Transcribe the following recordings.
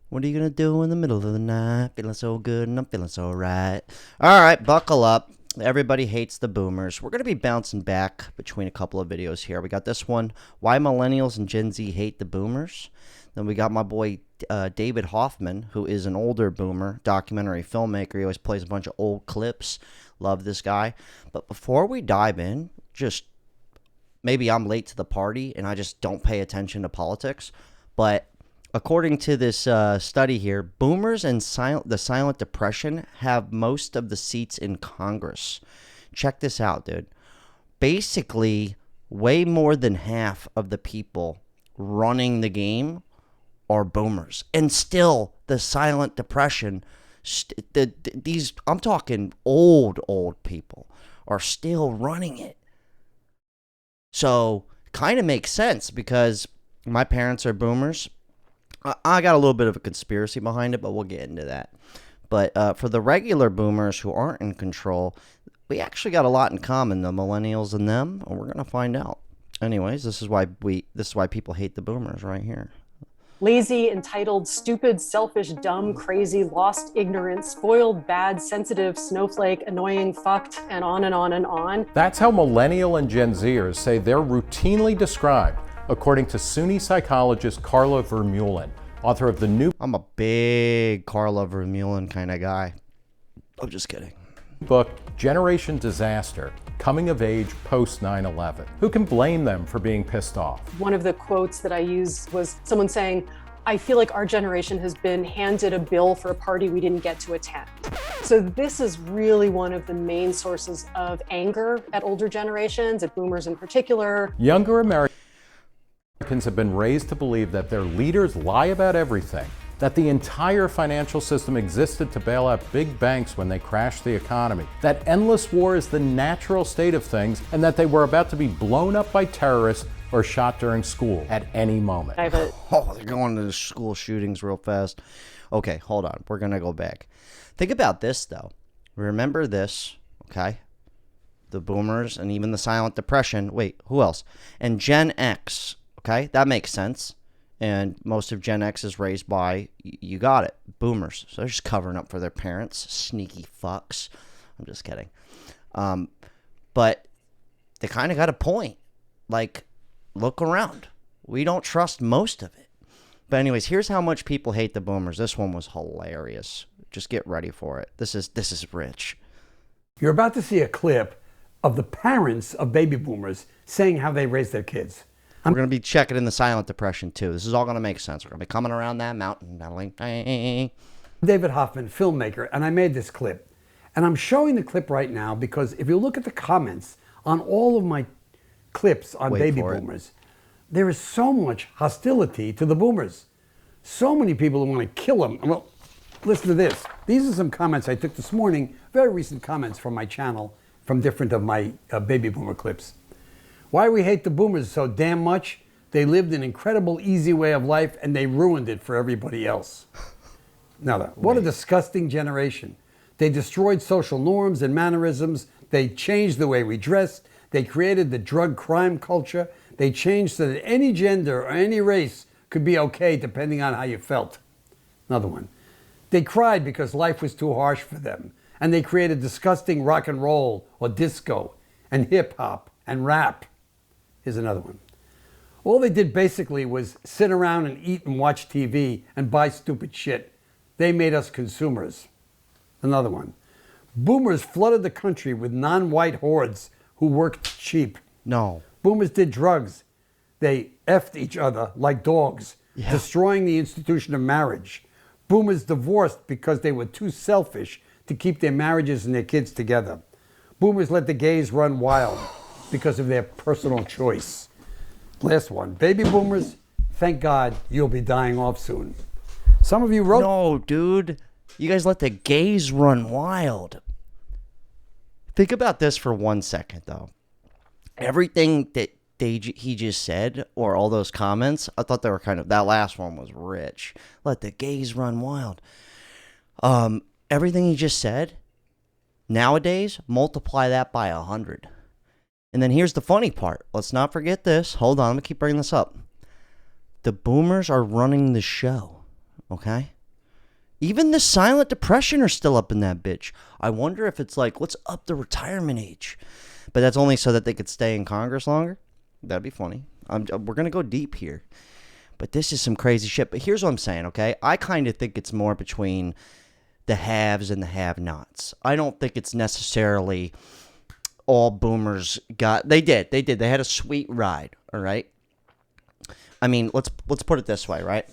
What are you gonna do in the middle of the night? Feeling so good and I'm feeling so right. All right, buckle up. Everybody hates the boomers. We're gonna be bouncing back between a couple of videos here. We got this one: why millennials and Gen Z hate the boomers. Then we got my boy David Hoffman, who is an older boomer, documentary filmmaker. He always plays a bunch of old clips. Love this guy. But before we dive in, just maybe I'm late to the party and I just don't pay attention to politics, but according to this study here, boomers and the silent depression have most of the seats in Congress. Check this out, dude. Basically, way more than half of the people running the game are boomers. And still, the silent depression, these, I'm talking old people, are still running it. So, kind of makes sense because my parents are boomers. I got a little bit of a conspiracy behind it, but we'll get into that. But for the regular boomers who aren't in control, we actually got a lot in common, the millennials and them, and we're gonna find out. Anyways, this is why people hate the boomers right here. Lazy, entitled, stupid, selfish, dumb, crazy, lost, ignorant, spoiled, bad, sensitive, snowflake, annoying, fucked, and on and on and on. That's how millennial and Gen Zers say they're routinely described, according to SUNY psychologist Carla Vermeulen, author of the new I'm a big Carla Vermeulen kind of guy. I'm just kidding. book, Generation Disaster, Coming of Age Post 9/11. Who can blame them for being pissed off? One of the quotes that I used was someone saying, I feel like our generation has been handed a bill for a party we didn't get to attend. So this is really one of the main sources of anger at older generations, at boomers in particular. Younger Americans have been raised to believe that their leaders lie about everything, that the entire financial system existed to bail out big banks when they crashed the economy, that endless war is the natural state of things, and that they were about to be blown up by terrorists or shot during school at any moment. Oh, they're going to the school shootings real fast. Okay, hold on. We're going to go back. Think about this, though. Remember this, okay? The boomers and even the silent depression. Wait, who else? And Gen X, okay? That makes sense. And most of Gen X is raised by, you got it, boomers. So they're just covering up for their parents. Sneaky fucks. I'm just kidding. But they kind of got a point. Like, look around. We don't trust most of it. But anyways, here's how much people hate the boomers. This one was hilarious. Just get ready for it. This is rich. You're about to see a clip of the parents of baby boomers saying how they raise their kids. We're going to be checking in the silent depression, too. This is all going to make sense. We're going to be coming around that mountain. David Hoffman, filmmaker, and I made this clip. And I'm showing the clip right now because if you look at the comments on all of my clips on baby boomers, there is so much hostility to the boomers. So many people who want to kill them. Well, listen to this. These are some comments I took this morning, very recent comments from my channel, from different of my baby boomer clips. Why we hate the boomers so damn much? They lived an incredible, easy way of life, and they ruined it for everybody else. Now, what a disgusting generation. They destroyed social norms and mannerisms. They changed the way we dressed. They created the drug crime culture. They changed so that any gender or any race could be okay depending on how you felt. Another one. They cried because life was too harsh for them. And they created disgusting rock and roll or disco and hip hop and rap. Here's another one. All they did basically was sit around and eat and watch TV and buy stupid shit. They made us consumers. Another one. Boomers flooded the country with non-white hordes who worked cheap. No. Boomers did drugs. They effed each other like dogs, destroying the institution of marriage. Boomers divorced because they were too selfish to keep their marriages and their kids together. Boomers let the gays run wild because of their personal choice. Last one. Baby boomers, thank God you'll be dying off soon. Some of you wrote... No, dude. You guys let the gays run wild. Think about this for 1 second, though. Everything that he just said, or all those comments, I thought they were kind of... That last one was rich. Let the gays run wild. Everything he just said, nowadays, multiply that by 100. And then here's the funny part. Let's not forget this. Hold on, I'm going to keep bringing this up. The boomers are running the show, okay? Even the silent depression are still up in that bitch. I wonder if it's like, let's up the retirement age. But that's only so that they could stay in Congress longer. That'd be funny. We're going to go deep here. But this is some crazy shit. But here's what I'm saying, okay? I kind of think it's more between the haves and the have-nots. I don't think it's necessarily all boomers got. They did. They had a sweet ride, all right? I mean, let's put it this way, right?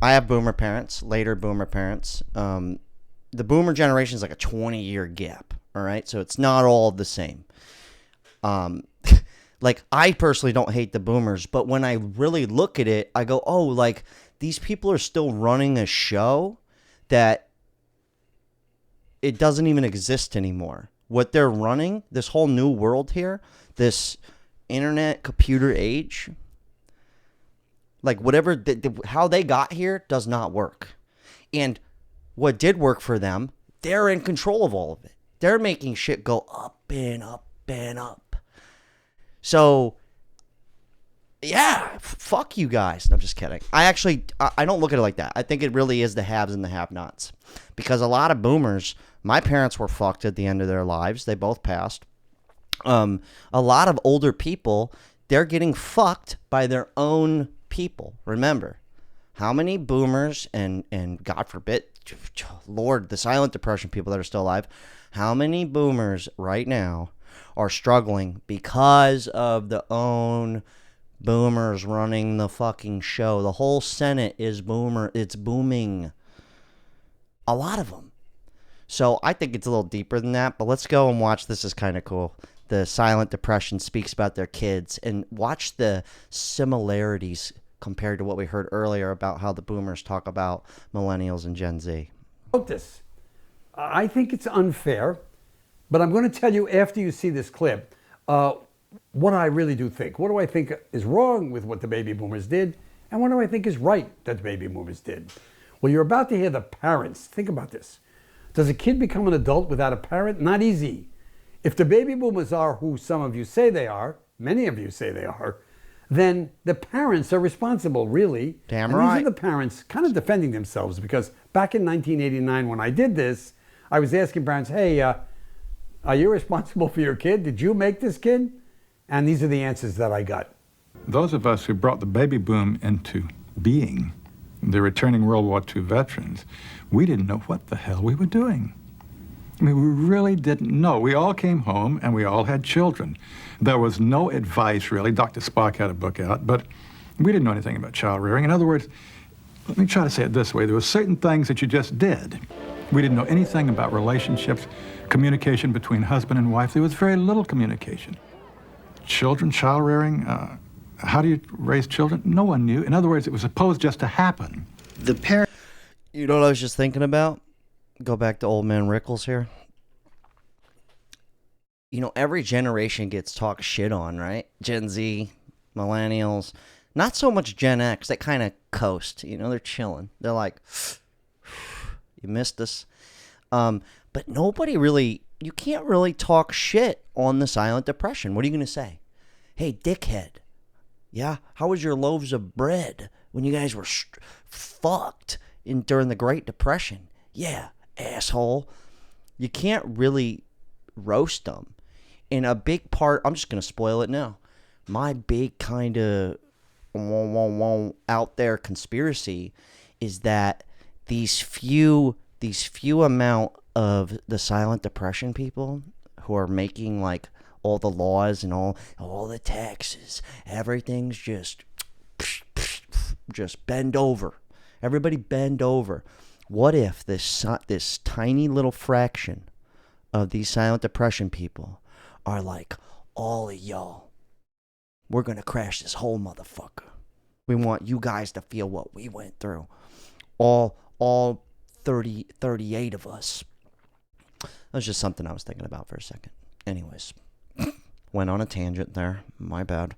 I have boomer parents, later boomer parents. The boomer generation is like a 20-year gap, all right? So it's not all the same. Like, I personally don't hate the boomers, but when I really look at it, I go, oh, like, these people are still running a show that it doesn't even exist anymore. What they're running, this whole new world here, this internet computer age, like whatever, how they got here does not work. And what did work for them, they're in control of all of it. They're making shit go up and up and up. So, yeah, fuck you guys. No, I'm just kidding. I don't look at it like that. I think it really is the haves and the have-nots. Because a lot of boomers, my parents were fucked at the end of their lives. They both passed. A lot of older people, they're getting fucked by their own people. Remember, how many boomers and God forbid, Lord, the silent depression people that are still alive, how many boomers right now are struggling because of the own boomers running the fucking show? The whole Senate is boomer. It's booming. A lot of them. So I think it's a little deeper than that, but let's go and watch. This is kind of cool. The silent depression speaks about their kids, and watch the similarities compared to what we heard earlier about how the boomers talk about millennials and Gen Z. This. I think it's unfair, but I'm going to tell you after you see this clip what I really do think. What do I think is wrong with what the baby boomers did, and what do I think is right that the baby boomers did? Well, you're about to hear the parents. Think about this. Does a kid become an adult without a parent? Not easy. If the baby boomers are who some of you say they are, many of you say they are, then the parents are responsible, really. Damn and right. These are the parents kind of defending themselves, because back in 1989 when I did this, I was asking parents, hey, are you responsible for your kid? Did you make this kid? And these are the answers that I got. Those of us who brought the baby boom into being, the returning World War II veterans, we didn't know what the hell we were doing. I mean, we really didn't know. We all came home and we all had children. There was no advice, really. Dr. Spock had a book out, but we didn't know anything about child rearing. In other words, let me try to say it this way. There were certain things that you just did. We didn't know anything about relationships, communication between husband and wife. There was very little communication. Children, child rearing, how do you raise children? No one knew. In other words, it was supposed just to happen. The parent. You know what I was just thinking about? Go back to old man Rickles here. You know, every generation gets talked shit on, right? Gen Z, millennials, not so much Gen X. They kind of coast. You know, they're chilling. They're like, you missed us. But nobody really, you can't really talk shit on the silent depression. What are you going to say? Hey, dickhead. Yeah, how was your loaves of bread when you guys were fucked during the Great Depression? Yeah, asshole. You can't really roast them. And a big part, I'm just going to spoil it now. My big kind of out there conspiracy is that these few amount of the silent depression people who are making like all the laws and all the taxes, everything's just bend over. Everybody bend over. What if this tiny little fraction of these silent depression people are like, all of y'all, we're going to crash this whole motherfucker. We want you guys to feel what we went through. All 38 of us. That was just something I was thinking about for a second. Anyways, went on a tangent there. My bad.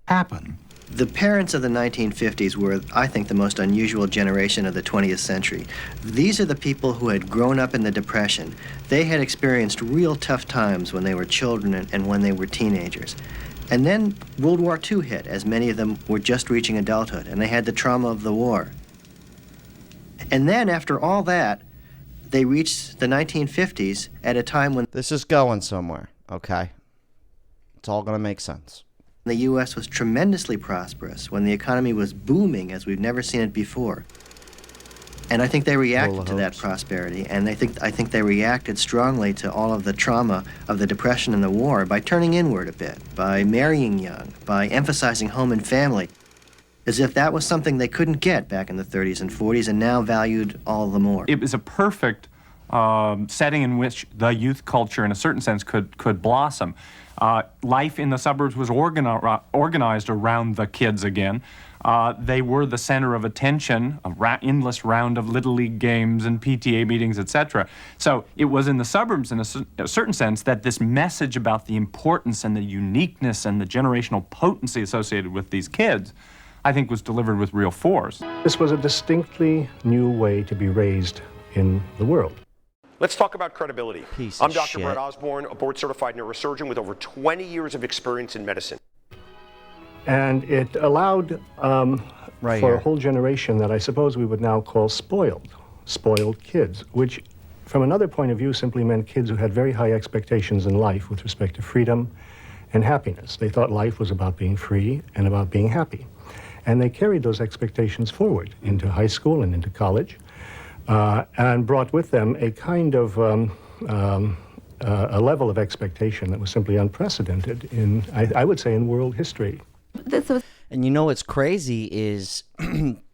Happen. The parents of the 1950s were, I think, the most unusual generation of the 20th century. These are the people who had grown up in the Depression. They had experienced real tough times when they were children and when they were teenagers. And then World War II hit, as many of them were just reaching adulthood, and they had the trauma of the war. And then after all that, they reached the 1950s at a time when This is going somewhere, okay? It's all going to make sense. the U.S. was tremendously prosperous, when the economy was booming as we've never seen it before. And I think they reacted to that prosperity, and I think they reacted strongly to all of the trauma of the Depression and the war by turning inward a bit, by marrying young, by emphasizing home and family, as if that was something they couldn't get back in the 30s and 40s and now valued all the more. It was a perfect setting in which the youth culture, in a certain sense, could blossom. Life in the suburbs was organized around the kids again. They were the center of attention, endless round of Little League games and PTA meetings, etc. So it was in the suburbs, in a certain sense, that this message about the importance and the uniqueness and the generational potency associated with these kids, I think, was delivered with real force. This was a distinctly new way to be raised in the world. Let's talk about credibility. I'm Dr. Brett Osborne, a board-certified neurosurgeon with over 20 years of experience in medicine. And it allowed Right for here. a whole generation that I suppose we would now call spoiled kids, which from another point of view simply meant kids who had very high expectations in life with respect to freedom and happiness. They thought life was about being free and about being happy. And they carried those expectations forward into high school and into college, and brought with them a kind of a level of expectation that was simply unprecedented in, I would say, in world history. And you know what's crazy is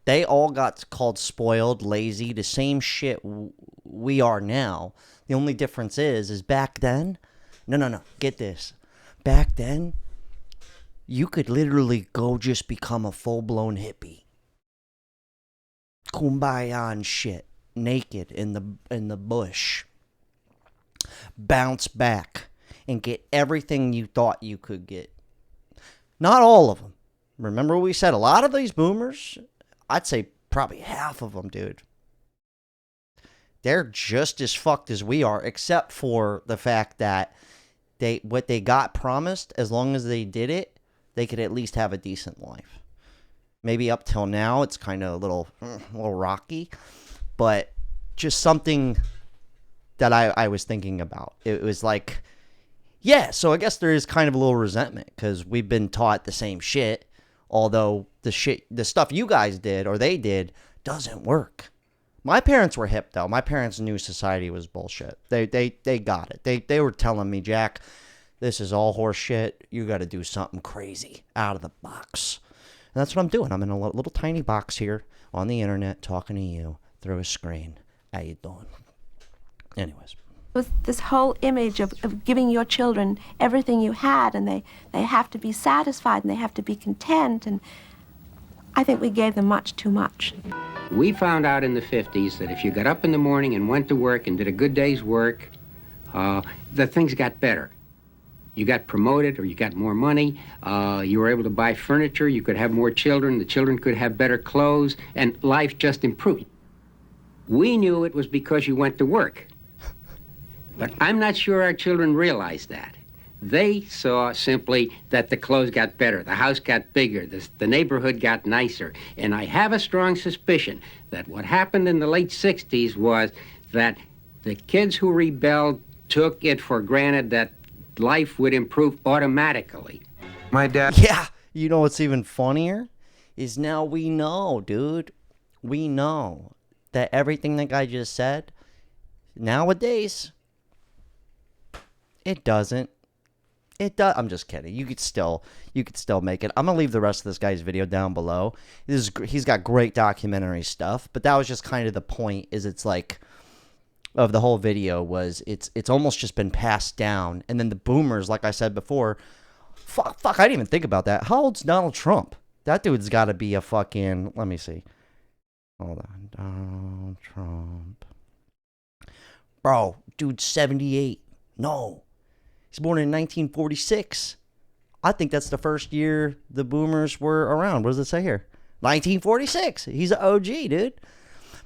they all got called spoiled, lazy, the same shit we are now. The only difference is back then, no, get this. Back then, you could literally go just become a full-blown hippie. Kumbaya and shit. Naked in the bush. Bounce back and get everything you thought you could get. Not all of them. Remember we said a lot of these boomers, I'd say probably half of them, dude. They're just as fucked as we are, except for the fact that what they got promised, as long as they did it, they could at least have a decent life. Maybe up till now, it's kind of a little rocky, but just something that I was thinking about. It was like, yeah, so I guess there is kind of a little resentment because we've been taught the same shit, although the stuff you guys did or they did doesn't work. My parents were hip, though. My parents knew society was bullshit. They got it. They were telling me, Jack, this is all horse shit. You got to do something crazy out of the box. And that's what I'm doing. I'm in a little tiny box here on the internet talking to you through a screen. How you doing? Anyways. Was this whole image of giving your children everything you had, and they have to be satisfied and they have to be content, and I think we gave them much too much. We found out in the 50s that if you got up in the morning and went to work and did a good day's work, the things got better. You got promoted or you got more money, you were able to buy furniture, you could have more children, the children could have better clothes, and life just improved. We knew it was because you went to work. But I'm not sure our children realized that. They saw simply that the clothes got better, the house got bigger, the neighborhood got nicer. And I have a strong suspicion that what happened in the late 60s was that the kids who rebelled took it for granted that life would improve automatically. My dad... Yeah, you know what's even funnier? Is now we know, dude. We know that everything that guy just said, nowadays, it doesn't. It does. I'm just kidding. You could still make it. I'm gonna leave the rest of this guy's video down below. He's got great documentary stuff, but that was just kind of the point. Is it's like of the whole video was it's almost just been passed down, and then the boomers, like I said before, fuck, I didn't even think about that. How old's Donald Trump? That dude's got to be a fucking. Let me see. Hold on, Donald Trump. Bro, dude's 78. No. He's born in 1946. I think that's the first year the boomers were around. What does it say here? 1946. He's an OG, dude.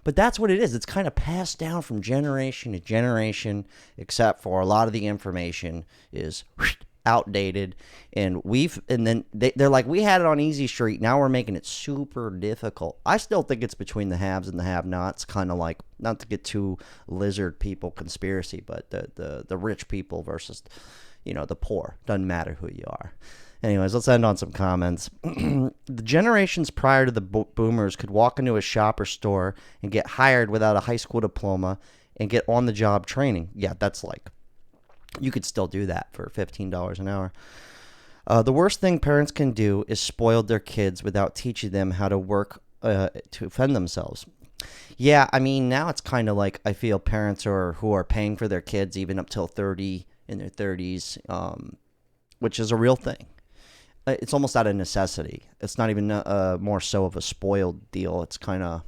But that's what it is. It's kind of passed down from generation to generation, except for a lot of the information is outdated, and then they're like, we had it on easy street, now we're making it super difficult. I still think it's between the haves and the have-nots, kind of like, not to get too lizard people conspiracy, but the rich people versus, the poor. Doesn't matter who you are. Anyways, let's end on some comments. The generations prior to the boomers could walk into a shop or store and get hired without a high school diploma and get on-the-job training. Yeah, that's like, you could still do that for $15 an hour. The worst thing parents can do is spoil their kids without teaching them how to work to defend themselves. Yeah, I mean, now it's kind of like, I feel parents who are paying for their kids even up till 30, in their 30s, which is a real thing. It's almost out of necessity. It's not even more so of a spoiled deal. It's kind of,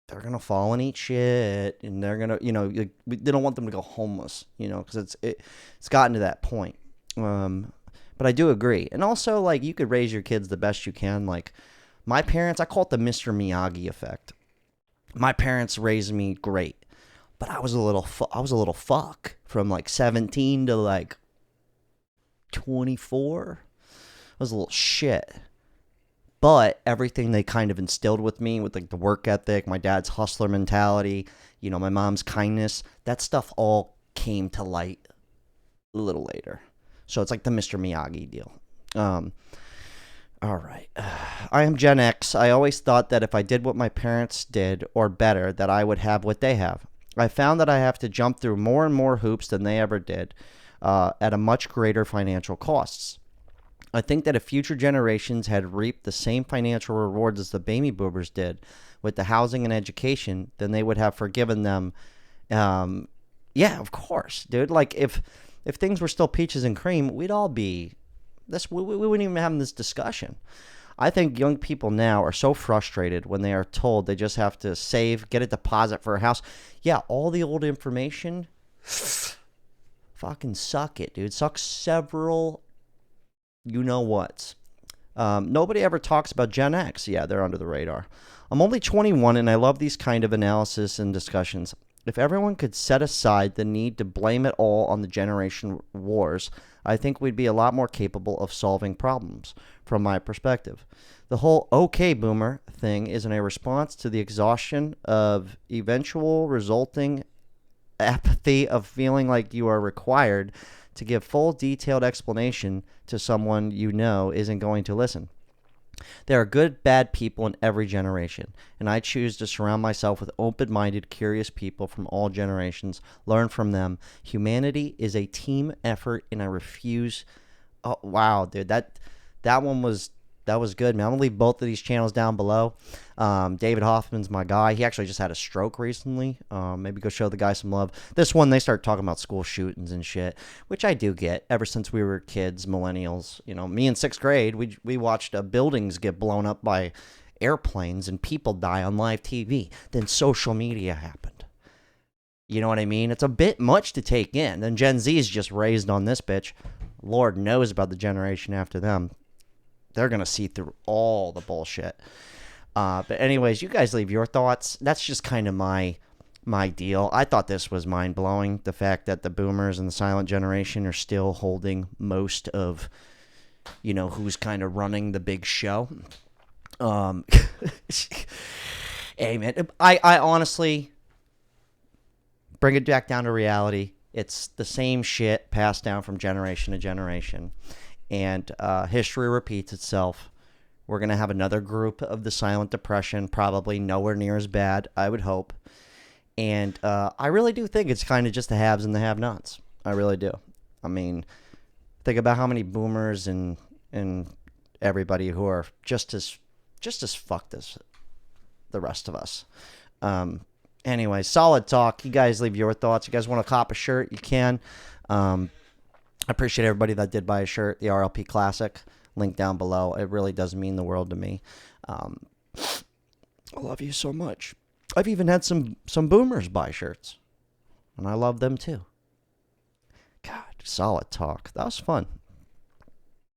they're going to fall and eat shit, and they're going to, they don't want them to go homeless, because it's gotten to that point. But I do agree. And also, like, you could raise your kids the best you can. Like, my parents, I call it the Mr. Miyagi effect. My parents raised me great. But I was a little fuck from like 17 to like 24. I was a little shit. But everything they kind of instilled with me, with like the work ethic, my dad's hustler mentality, my mom's kindness, that stuff all came to light a little later. So it's like the Mr. Miyagi deal. All right. I am Gen X. I always thought that if I did what my parents did or better, that I would have what they have. I found that I have to jump through more and more hoops than they ever did at a much greater financial costs. I think that if future generations had reaped the same financial rewards as the baby boomers did with the housing and education, then they would have forgiven them. Yeah, of course, dude. Like, if things were still peaches and cream, we'd all be this. We wouldn't even be having this discussion. I think young people now are so frustrated when they are told they just have to save, get a deposit for a house. Yeah, all the old information, fucking suck it, dude. Suck several you-know-whats. Nobody ever talks about Gen X. Yeah, they're under the radar. I'm only 21, and I love these kind of analysis and discussions. If everyone could set aside the need to blame it all on the generation wars, I think we'd be a lot more capable of solving problems, from my perspective. The whole okay boomer thing is in a response to the exhaustion of eventual resulting apathy of feeling like you are required to give full detailed explanation to someone isn't going to listen. There are good, bad people in every generation, and I choose to surround myself with open-minded, curious people from all generations, learn from them. Humanity is a team effort, and I refuse. Oh, wow, dude, that one was good, man. I'm gonna leave both of these channels down below. David Hoffman's my guy. He actually just had a stroke recently. Maybe go show the guy some love. This one, they start talking about school shootings and shit, which I do get. Ever since we were kids, millennials, me in 6th grade, we watched buildings get blown up by airplanes and people die on live TV. Then social media happened. You know what I mean? It's a bit much to take in. Then Gen Z is just raised on this bitch. Lord knows about the generation after them. They're going to see through all the bullshit. But anyways, you guys leave your thoughts. That's just kind of my deal. I thought this was mind-blowing, the fact that the boomers and the silent generation are still holding most of, who's kind of running the big show. Hey, man, I honestly bring it back down to reality. It's the same shit passed down from generation to generation. And history repeats itself. We're going to have another group of the silent depression, probably nowhere near as bad, I would hope. And I really do think it's kind of just the haves and the have-nots. I really do. I mean, think about how many boomers and everybody who are just as fucked as the rest of us. Anyway, solid talk. You guys leave your thoughts. You guys want to cop a shirt, you can. I appreciate everybody that did buy a shirt, the RLP Classic. Link down below. It really does mean the world to me. I love you so much. I've even had some boomers buy shirts, and I love them too. God, solid talk. That was fun.